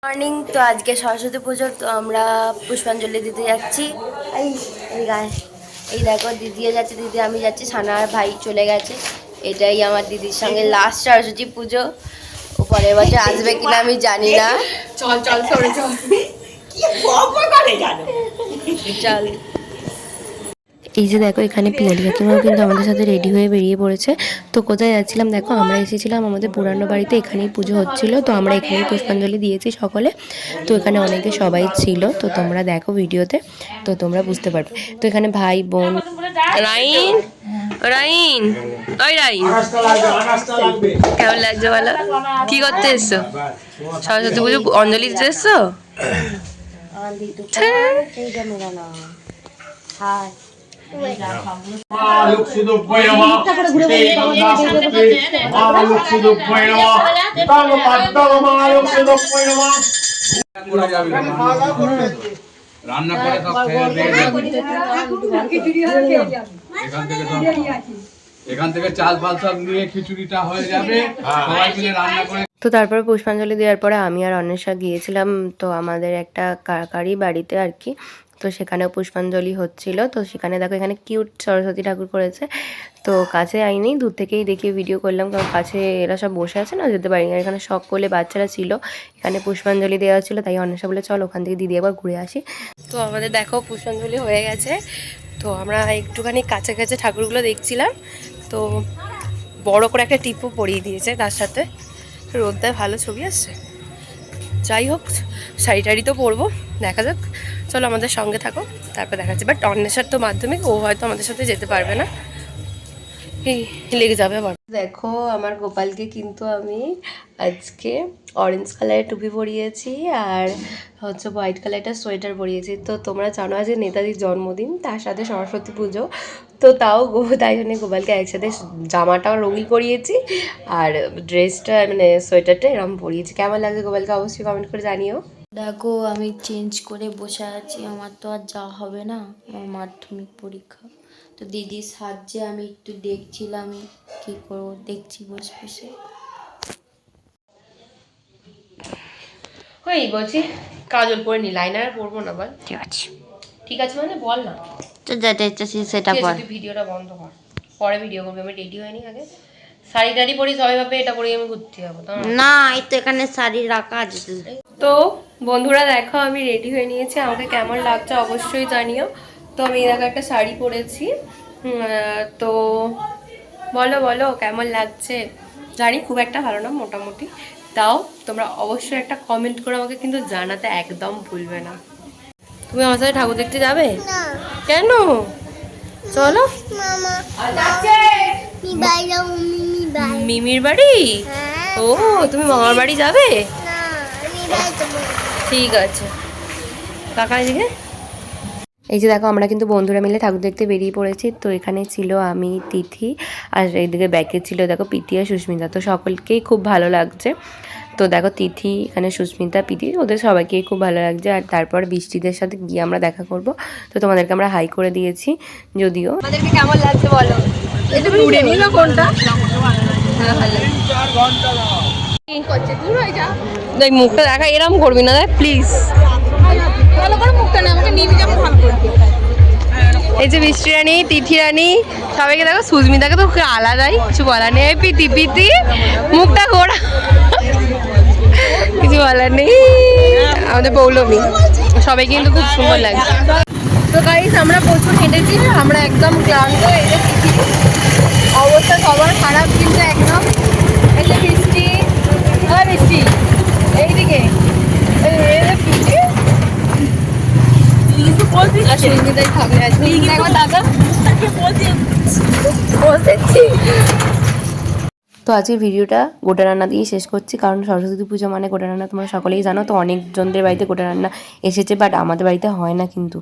Morning. তো আজকে সরস্বতী পুজো, তো আমরা পুষ্পাঞ্জলি দিতে যাচ্ছি। এই এই গায়ে এই দেখো দিদিও যাচ্ছে, দিদি আমি যাচ্ছি, সানা আর ভাই চলে গেছে। এটাই আমার দিদির সঙ্গে লাস্ট সরস্বতী পুজো। ও পরের বছর আসবে কিনা আমি জানি না। চল চল সরে চল। চল। এই যে দেখো এখানে পিয়ালি কাকিমাও কিন্তু আমাদের সাথে রেডি হয়ে বেরিয়ে পড়েছে। তো কোথায় যাচ্ছিলাম দেখো, আমরা এসেছিলাম আমাদের পুরানো বাড়িতে, এখানেই পুজো হচ্ছিল, তো আমরা এখানেই পুষ্পাঞ্জলি দিয়েছি সকলে। তো এখানে অনেকে সবাই ছিল, তো তোমরা দেখো ভিডিওতে, তো তোমরা বুঝতে পারবে। তো এখানে ভাই বোন। রাইন রাইন ওই রাইন, কেমন লাগছে বলো? কি করতে এসছো? সরস্বতী পুজো অঞ্জলি দিতে এসছো? রান্না করে সব এখান থেকে চাল ফাল সব নিয়ে খিচুড়িটা হয়ে যাবে, সবাই মিলে রান্না করে। তো তারপরে পুষ্পাঞ্জলি দেওয়ার পরে আমি আর অন্বেষা গিয়েছিলাম তো আমাদের একটা কাকারি বাড়িতে আর কি। তো সেখানেও পুষ্পাঞ্জলি হচ্ছিল। তো সেখানে দেখো এখানে কিউট সরস্বতী ঠাকুর করেছে। তো কাছে আইনি, দূর থেকেই দেখে ভিডিও করলাম, কারণ কাছে এরা সব বসে আছে না, যেতে পারিনি। আর এখানে শখ করলে বাচ্চারা ছিল, এখানে পুষ্পাঞ্জলি দেওয়া ছিল, তাই অন্বেষা বলে চল ওখান থেকে দিদি একবার ঘুরে আসি। তো আমাদের দেখো পুষ্পাঞ্জলি হয়ে গেছে। তো আমরা একটুখানি কাছে কাছে ঠাকুরগুলো দেখছিলাম। তো বড় করে একটা টিপও পরিয়ে দিয়েছে তার সাথে, রোদটায় ভালো ছবি আসছে। যাই হোক, শাড়ি টাড়ি তো পরবো, দেখা যাক। চলো আমাদের সঙ্গে থাকো, তারপর দেখা যাচ্ছে। বাট অন্বেষার তো মাধ্যমিক, ও হয়তো আমাদের সাথে যেতে পারবে না, লেগে যাবে আবার। দেখো আমার গোপালকে কিন্তু আমি আজকে অরেঞ্জ কালারের টুপি পরিয়েছি আর হচ্ছে হোয়াইট কালারটা সোয়েটার পরিয়েছি। তো তোমরা জানো যে নেতাজির জন্মদিন, তার সাথে সরস্বতী পুজো, তো তাও তাই জন্য গোপালকে একসাথে জামাটাও রঙিন পরিয়েছি আর ড্রেসটা মানে সোয়েটারটা এরকম পরিয়েছি। কেমন লাগছে গোপালকে অবশ্যই কমেন্ট করে জানিও। দেখো আমি চেঞ্জ করে বসে আছি, আমার তো আর যাওয়া হবে না, আমার মাধ্যমিক পরীক্ষা। তো দিদির সাহায্যে আমি একটু দেখছিলাম কি করবো, দেখছি বসে বসে। ওই বলছি কাজল পরে নি, লাইনার পরবো না বল? ঠিক আছে, ঠিক আছে মানে বল না, তো যেটা ইচ্ছা সেটা পর। তুই ভিডিওটা বন্ধ কর, পরে ভিডিও করবি। আমি রেডি হয়নি, আগে শাড়ি টাড়ি পরি, সবাই ভাবে এটা পরে আমি ঘুরতে যাবো। না, এই তো এখানে শাড়ি রাখা আছে। তো বন্ধুরা দেখো আমি রেডি হয়ে নিয়েছি, আমাকে কেমন লাগছে অবশ্যই জানিও। তো আমি এরকম একটা শাড়ি পরেছি। তো বলো বলো কেমন লাগছে। জানি খুব একটা ভালো না, মোটামুটি। তাও তোমরা অবশ্যই একটা কমেন্ট করে আমাকে কিন্তু জানাতে একদম ভুলবে না। তুমি আমার সাথে ঠাকুর দেখতে যাবে? কেন? চলো মিমির বাড়ি। ও তুমি মামার বাড়ি যাবে? ঠিক আছে কাকা এদিকে। এই যে দেখো আমরা কিন্তু বন্ধুরা মিলে ঠাকুর দেখতে বেরিয়ে পড়েছি। তো এখানে ছিল আমি, তিথি, আর এইদিকে ব্যাকে ছিল দেখো প্রীতি আর সুস্মিতা। তো সকলকেই খুব ভালো লাগছে। তো দেখো তিথি, এখানে সুস্মিতা, প্রীতি, ওদের সবাইকেই খুব ভালো লাগছে। আর তারপর বৃষ্টিদের সাথে গিয়ে আমরা দেখা করব। তো তোমাদেরকে আমরা হাই করে দিয়েছি যদিও। আমাদেরকে কেমন লাগছে বলো? এটা দূরে নিল কোনটা? দেখ মুখটা দেখা, এরম করবি না প্লিজ। ভালো করে মুখটা না, আমাকে নিবি যেমন ভালো করে। এই যে বৃষ্টি রানী, তিথি রানী, সবাইকে দেখো। সুস্মিতাকে তো আলাদাই, কিছু বলার নেই। প্রীতি প্রীতি মুখটা ঘোরা, কিছু বলার নেই। আমাদের পৌলমী, সবাই কিন্তু খুব সুন্দর লাগছে। তো গাইস আমরা প্রচুর হেঁটেছি, আমরা একদম ক্লান্ত। এই যে অবস্থা সবার খারাপ কিন্তু একদম। এই যে বৃষ্টি, বৃষ্টি এইদিকে তো আজকের ভিডিওটা গোটা রান্না দিয়ে শেষ করছি, কারণ সরস্বতী পুজো মানে গোটা রান্না তোমরা সকলেই জানো। তো অনেকজনদের বাড়িতে গোটা রান্না এসেছে, বাট আমাদের বাড়িতে হয় না কিন্তু।